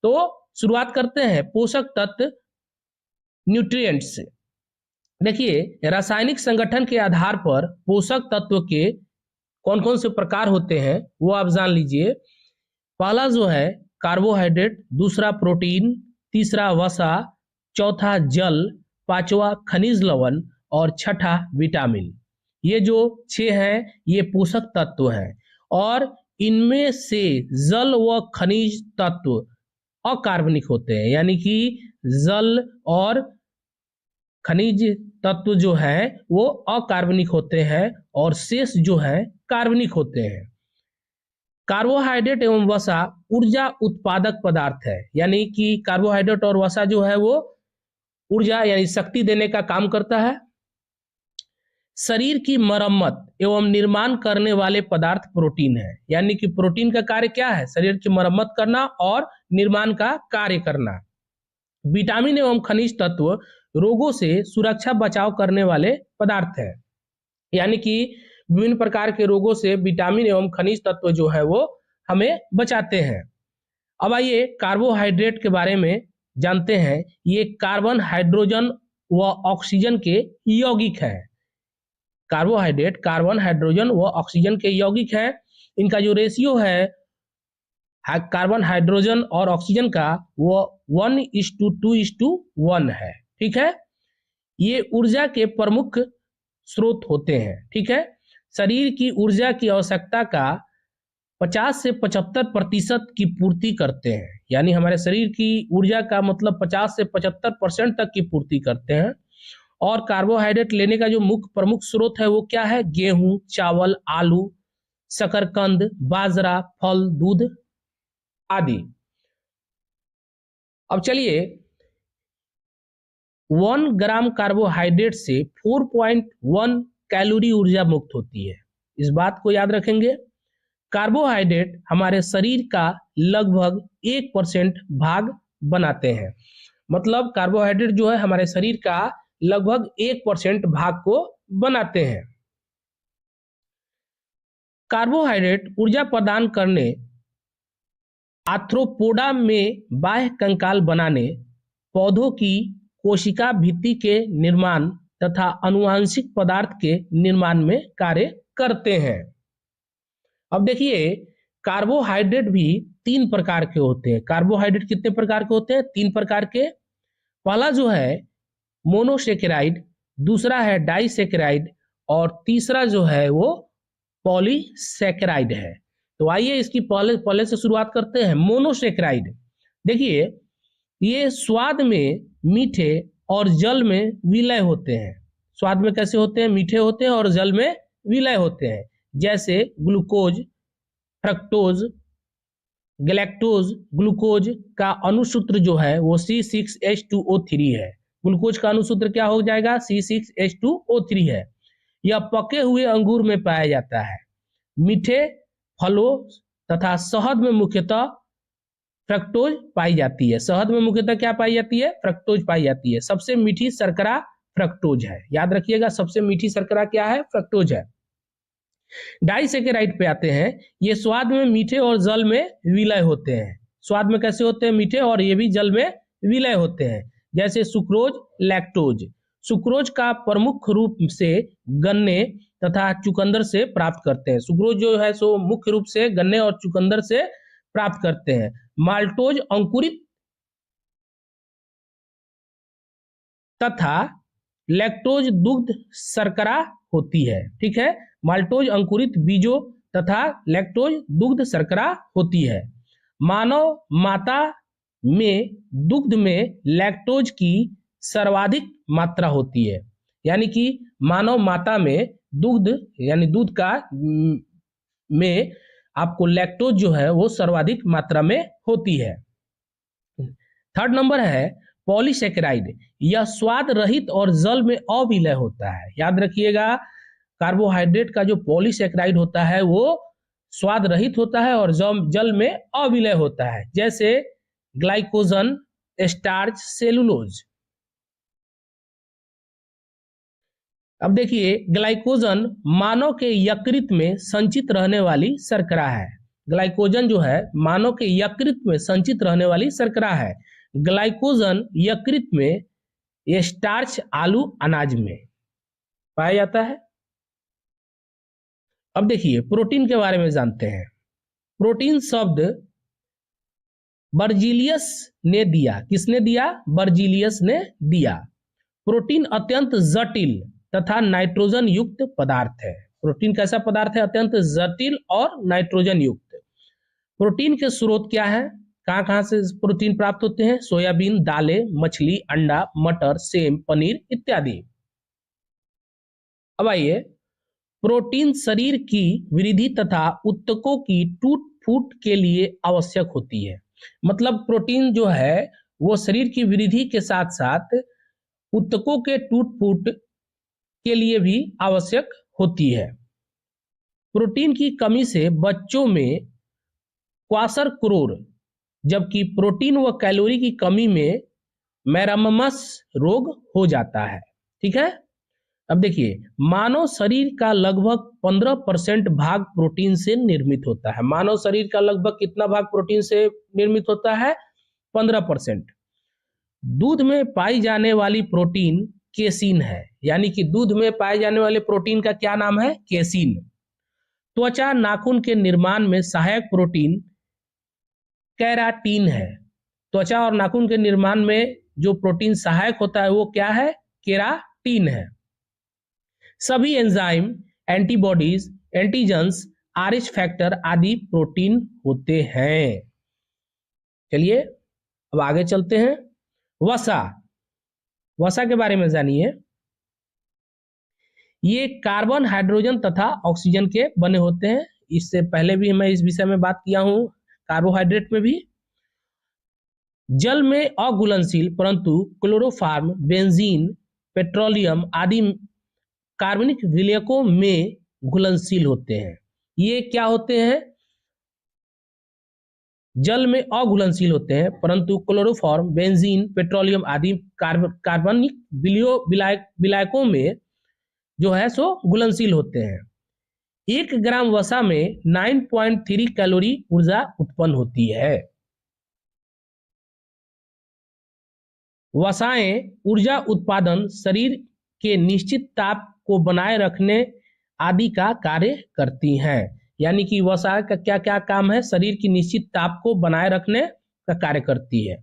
तो शुरुआत करते हैं पोषक तत्व न्यूट्रिएंट्स से। देखिए, रासायनिक संगठन के आधार पर पोषक तत्व के कौन कौन से प्रकार होते हैं वो आप जान लीजिए। पहला जो है कार्बोहाइड्रेट, दूसरा प्रोटीन, तीसरा वसा, चौथा जल, पांचवा खनिज लवण और छठा विटामिन। ये जो 6 हैं ये पोषक तत्व हैं और इनमें से जल व खनिज तत्व अकार्बनिक होते हैं, यानी कि जल और खनिज तत्व जो है वो अकार्बनिक होते हैं और शेष जो है कार्बनिक होते हैं। कार्बोहाइड्रेट एवं वसा ऊर्जा उत्पादक पदार्थ है, यानी कि कार्बोहाइड्रेट और वसा जो है वो ऊर्जा यानी शक्ति देने का काम करता है। शरीर की मरम्मत एवं निर्माण करने वाले पदार्थ प्रोटीन है, यानी कि प्रोटीन का कार्य क्या है? शरीर की मरम्मत करना और निर्माण का कार्य करना। विटामिन एवं खनिज तत्व रोगों से सुरक्षा बचाव करने वाले पदार्थ है, यानी कि विभिन्न प्रकार के रोगों से विटामिन एवं खनिज तत्व जो है वो हमें बचाते हैं। अब आइए कार्बोहाइड्रेट के बारे में जानते हैं। ये कार्बन, हाइड्रोजन व ऑक्सीजन के यौगिक है। कार्बोहाइड्रेट कार्बन, हाइड्रोजन व ऑक्सीजन के यौगिक है। इनका जो रेशियो है कार्बन, हाइड्रोजन और ऑक्सीजन का वो 1:2:1 है। ठीक है, ये ऊर्जा के प्रमुख स्रोत होते हैं। ठीक है, शरीर की ऊर्जा की आवश्यकता का 50 से 75% की पूर्ति करते हैं, यानी हमारे शरीर की ऊर्जा का मतलब 50 से 75% तक की पूर्ति करते हैं। और कार्बोहाइड्रेट लेने का जो मुख्य प्रमुख स्रोत है वो क्या है? गेहूं, चावल, आलू, शकरकंद, बाजरा, फल, दूध आदि। अब चलिए, 1 ग्राम कार्बोहाइड्रेट से 4.1 कैलोरी ऊर्जा मुक्त होती है। इस बात को याद रखेंगे। कार्बोहाइड्रेट हमारे शरीर का लगभग 1% भाग बनाते हैं, मतलब कार्बोहाइड्रेट जो है हमारे शरीर का लगभग 1% भाग को बनाते हैं। कार्बोहाइड्रेट ऊर्जा प्रदान करने, आर्थ्रोपोडा में बाह्य कंकाल बनाने, पौधों की कोशिका भित्ति के निर्माण तथा आनुवांशिक पदार्थ के निर्माण में कार्य करते हैं। अब देखिए, कार्बोहाइड्रेट भी 3 प्रकार के होते हैं। कार्बोहाइड्रेट कितने प्रकार के होते हैं? 3 प्रकार के। पहला जो है मोनोसेकेराइड, दूसरा है डाइसेकेराइड और तीसरा जो है वो पॉलीसेकेराइड है। तो आइए इसकी पहले से शुरुआत करते हैं। मोनोसेकेराइड, देखिए ये स्वाद में मीठे और जल में विलय होते हैं। स्वाद में कैसे होते हैं? मीठे होते हैं और जल में विलय होते हैं, जैसे ग्लूकोज, फ्रक्टोज, गैलेक्टोज। ग्लूकोज का अणुसूत्र जो है वो C6H2O3 है। ग्लूकोज का अणुसूत्र क्या हो जाएगा? C6H2O3 है। यह पके हुए अंगूर में पाया जाता है। मीठे फलों तथा शहद में मुख्यतः फ्रक्टोज पाई जाती है। शहद में मुख्यतः क्या पाई जाती है? फ्रक्टोज पाई जाती है। सबसे मीठी शर्करा फ्रक्टोज है, याद रखिएगा, सबसे मीठी शर्करा क्या है? फ्रक्टोज है। डाइसेकेराइड पे आते हैं। ये स्वाद में मीठे और जल में विलय होते हैं। स्वाद में कैसे होते हैं? मीठे, और ये भी जल में विलय होते हैं, जैसे सुक्रोज, लैक्टोज। सुक्रोज का प्रमुख रूप से गन्ने तथा चुकंदर से प्राप्त करते हैं। सुक्रोज जो है सो मुख्य रूप से गन्ने और चुकंदर से प्राप्त करते हैं। माल्टोज अंकुरित तथा लैक्टोज दुग्ध शर्करा होती है। ठीक है, माल्टोज अंकुरित बीजों तथा लैक्टोज दुग्ध शर्करा होती है। मानव माता में दुग्ध में लैक्टोज की सर्वाधिक मात्रा होती है, यानी कि मानव माता में दुग्ध यानी दूध का में आपको लैक्टोज जो है वो सर्वाधिक मात्रा में होती है। 3rd नंबर है पॉलीसेकेराइड। यह स्वाद रहित और जल में अविलय होता है। याद रखिएगा, कार्बोहाइड्रेट का जो पॉलीसेकेराइड होता है वो स्वाद रहित होता है और जल में अविलय होता है, जैसे ग्लाइकोजन, स्टार्च, सेलुलोज। अब देखिए, ग्लाइकोजन मानव के यकृत में संचित रहने वाली शर्करा है। ग्लाइकोजन जो है मानव के यकृत में संचित रहने वाली शर्करा है। ग्लाइकोजन यकृत में स्टार्च आलू अनाज में पाया जाता है। अब देखिए प्रोटीन के बारे में जानते हैं। प्रोटीन शब्द बर्जीलियस ने दिया। किसने दिया? बर्जीलियस ने दिया। प्रोटीन अत्यंत जटिल तथा नाइट्रोजन युक्त पदार्थ है। प्रोटीन कैसा पदार्थ है? अत्यंत जटिल और नाइट्रोजन युक्त। प्रोटीन के स्रोत क्या है? कहां कहां से प्रोटीन प्राप्त होते हैं? सोयाबीन, दालें, मछली, अंडा, मटर, सेम, पनीर इत्यादि। अब आइए, प्रोटीन शरीर की वृद्धि तथा ऊतकों की टूट फूट के लिए आवश्यक होती है। मतलब प्रोटीन जो है वो शरीर की वृद्धि के साथ साथ ऊतकों के टूट फूट के लिए भी आवश्यक होती है। प्रोटीन की कमी से बच्चों में क्वाशरक्रोर, जबकि प्रोटीन व कैलोरी की कमी में मैरामस रोग हो जाता है। ठीक है। अब देखिए, मानव शरीर का लगभग 15% भाग प्रोटीन से निर्मित होता है। मानव शरीर का लगभग कितना भाग प्रोटीन से निर्मित होता है? 15%। दूध में पाई जाने वाली प्रोटीन केसिन है, यानी कि दूध में पाए जाने वाले प्रोटीन का क्या नाम है? केसिन। त्वचा नाखून के निर्माण में सहायक प्रोटीन केराटिन है। त्वचा और नाखून के निर्माण में जो प्रोटीन सहायक होता है वो क्या है? केराटिन है। सभी enzyme, antibodies, antigens, RH factor आदि प्रोटीन होते हैं। चलिए अब आगे चलते हैं। वसा। वसा के बारे में जानिए। ये कार्बन, हाइड्रोजन तथा ऑक्सीजन के बने होते हैं। इससे पहले भी मैं इस विषय में बात किया हूं, कार्बोहाइड्रेट में भी। जल में अघुलनशील परंतु क्लोरोफॉर्म, बेंजीन, पेट्रोलियम आदि कार्बनिक विलयकों में घुलनशील होते हैं। ये क्या होते हैं? जल में अघुलनशील होते हैं परंतु क्लोरोफॉर्म, बेंजीन, पेट्रोलियम आदि कार्बनिक विलायकों में जो है सो घुलनशील होते हैं। 1 ग्राम वसा में 9.3 कैलोरी ऊर्जा उत्पन्न होती है। वसाएं ऊर्जा उत्पादन, शरीर के निश्चित ताप को बनाए रखने आदि का कार्य करती हैं। यानी कि वसा का क्या क्या काम है? शरीर की निश्चित ताप को बनाए रखने का कार्य करती है।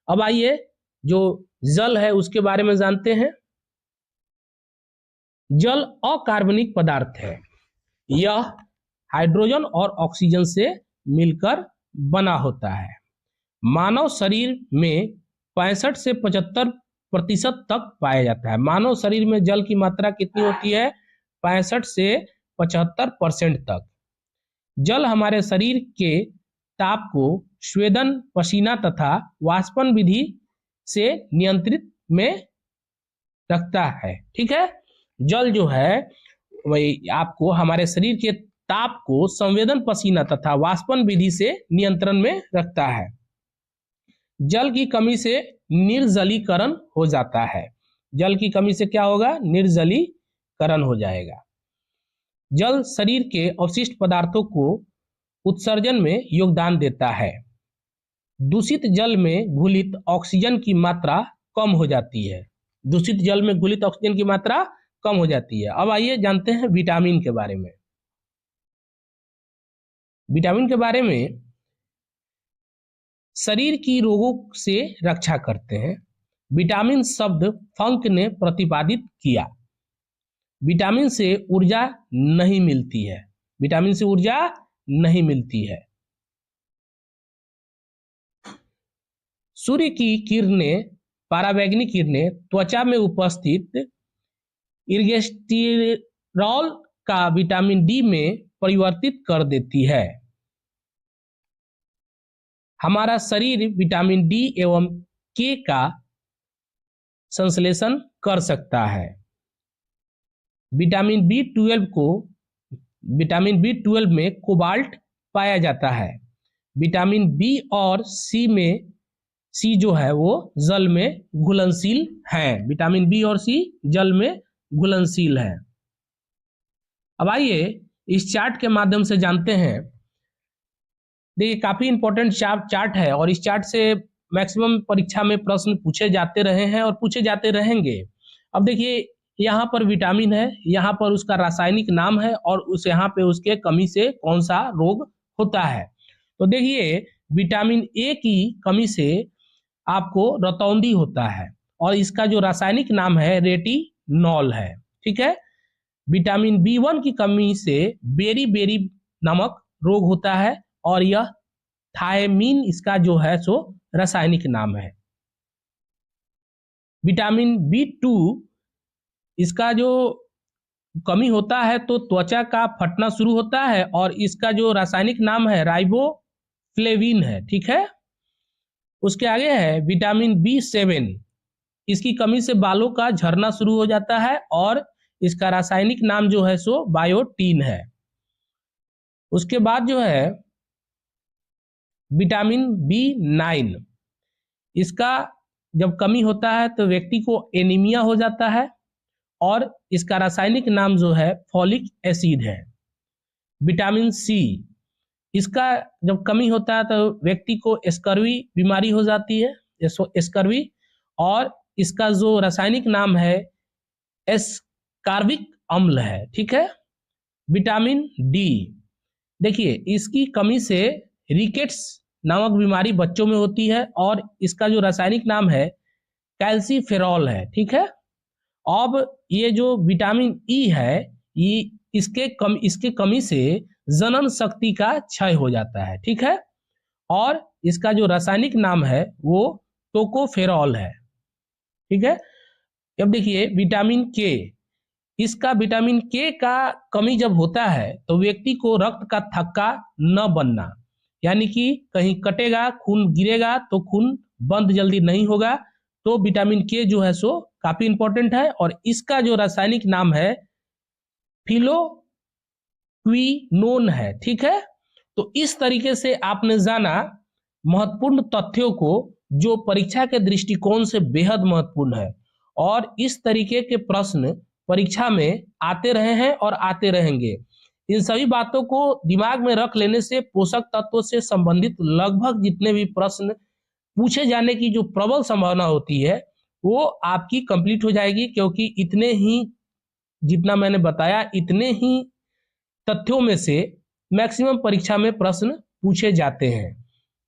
अब आइए जो जल है उसके बारे में जानते हैं। जल अकार्बनिक पदार्थ है। यह हाइड्रोजन और ऑक्सीजन से मिलकर बना होता है। मानव शरीर में 65 से 75% तक पाया जाता है। मानव शरीर में जल की मात्रा कितनी होती है? 65 से 75% तक। जल हमारे शरीर के ताप को स्वेदन, पसीना तथा वाष्पन विधि से नियंत्रित में रखता है। ठीक है। जल जो है वही आपको हमारे शरीर के ताप को संवेदन, पसीना तथा वाष्पन विधि से नियंत्रण में रखता है। जल की कमी से निर्जलीकरण हो जाता है। जल की कमी से क्या होगा? निर्जलीकरण हो जाएगा। जल शरीर के अवशिष्ट पदार्थों को उत्सर्जन में योगदान देता है। दूषित जल में घुलित ऑक्सीजन की मात्रा कम हो जाती है। दूषित जल में घुलित ऑक्सीजन की मात्रा कम हो जाती है। अब आइए जानते हैं विटामिन के बारे में। विटामिन के बारे में, शरीर की रोगों से रक्षा करते हैं। विटामिन शब्द फंक ने प्रतिपादित किया। विटामिन से ऊर्जा नहीं मिलती है। विटामिन से ऊर्जा नहीं मिलती है। सूर्य की किरणें, पराबैंगनी किरणें त्वचा में उपस्थित इर्गेस्टिरॉल का विटामिन डी में परिवर्तित कर देती है। हमारा शरीर विटामिन डी एवं के का संश्लेषण कर सकता है। विटामिन बी12 में कोबाल्ट पाया जाता है। विटामिन बी और सी जो है वो जल में घुलनशील है। विटामिन बी और सी जल में घुलनशील है। अब आइए इस चार्ट के माध्यम से जानते हैं देखिए काफी इंपॉर्टेंट चार्ट है और इस चार्ट से मैक्सिमम परीक्षा में प्रश्न पूछे जाते रहे हैं और पूछे जाते रहेंगे। अब देखिए यहाँ पर विटामिन है, यहाँ पर उसका रासायनिक नाम है और उस यहाँ पे उसके कमी से कौन सा रोग होता है। तो देखिए विटामिन ए की कमी से आपको रतौंधी होता है और इसका जो रासायनिक नाम है रेटिनॉल है। ठीक है। विटामिन बी1 की कमी से बेरी बेरी नामक रोग होता है और यह थायमीन इसका जो है सो रासायनिक नाम है। विटामिन बी2 इसका जो कमी होता है तो त्वचा का फटना शुरू होता है और इसका जो रासायनिक नाम है राइबोफ्लेविन है। ठीक है। उसके आगे है विटामिन बी7, इसकी कमी से बालों का झड़ना शुरू हो जाता है और इसका रासायनिक नाम जो है सो बायोटीन है। उसके बाद जो है विटामिन बी9, इसका जब कमी होता है तो व्यक्ति को एनीमिया हो जाता है और इसका रासायनिक नाम जो है फॉलिक एसिड है। विटामिन सी, इसका जब कमी होता है तो व्यक्ति को स्कर्वी बीमारी हो जाती है, स्कर्वी, और इसका जो रासायनिक नाम है एस्कार्बिक अम्ल है। ठीक है। विटामिन डी, देखिए इसकी कमी से रिकेट्स नामक बीमारी बच्चों में होती है और इसका जो रासायनिक नाम है कैल्सीफेरॉल है। ठीक है। अब ये जो विटामिन ई है ये इसके कमी से जनन शक्ति का क्षय हो जाता है। ठीक है। और इसका जो रासायनिक नाम है वो टोकोफेरॉल है। ठीक है। अब देखिए विटामिन के, इसका विटामिन के का कमी जब होता है तो व्यक्ति को रक्त का थक्का न बनना, यानी कि कहीं कटेगा खून गिरेगा तो खून बंद जल्दी नहीं होगा, तो विटामिन के जो है सो काफी इंपॉर्टेंट है और इसका जो रासायनिक नाम है फिलोक्विनोन है। ठीक है। तो इस तरीके से आपने जाना महत्वपूर्ण तथ्यों को जो परीक्षा के दृष्टिकोण से बेहद महत्वपूर्ण है और इस तरीके के प्रश्न परीक्षा में आते रहे हैं और आते रहेंगे। इन सभी बातों को दिमाग में रख लेने से पोषक तत्वों से संबंधित लगभग जितने भी प्रश्न पूछे जाने की जो प्रबल संभावना होती है वो आपकी कंप्लीट हो जाएगी, क्योंकि इतने ही जितना मैंने बताया इतने ही तथ्यों में से मैक्सिमम परीक्षा में प्रश्न पूछे जाते हैं।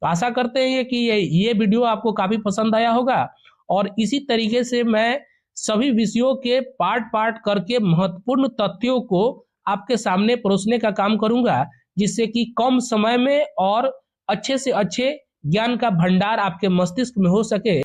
तो आशा करते हैं कि ये वीडियो आपको काफी पसंद आया होगा और इसी तरीके से मैं सभी विषयों के पार्ट करके महत्वपूर्ण तथ्यों को आपके सामने परोसने का काम करूंगा, जिससे कि कम समय में और अच्छे से अच्छे ज्ञान का भंडार आपके मस्तिष्क में हो सके।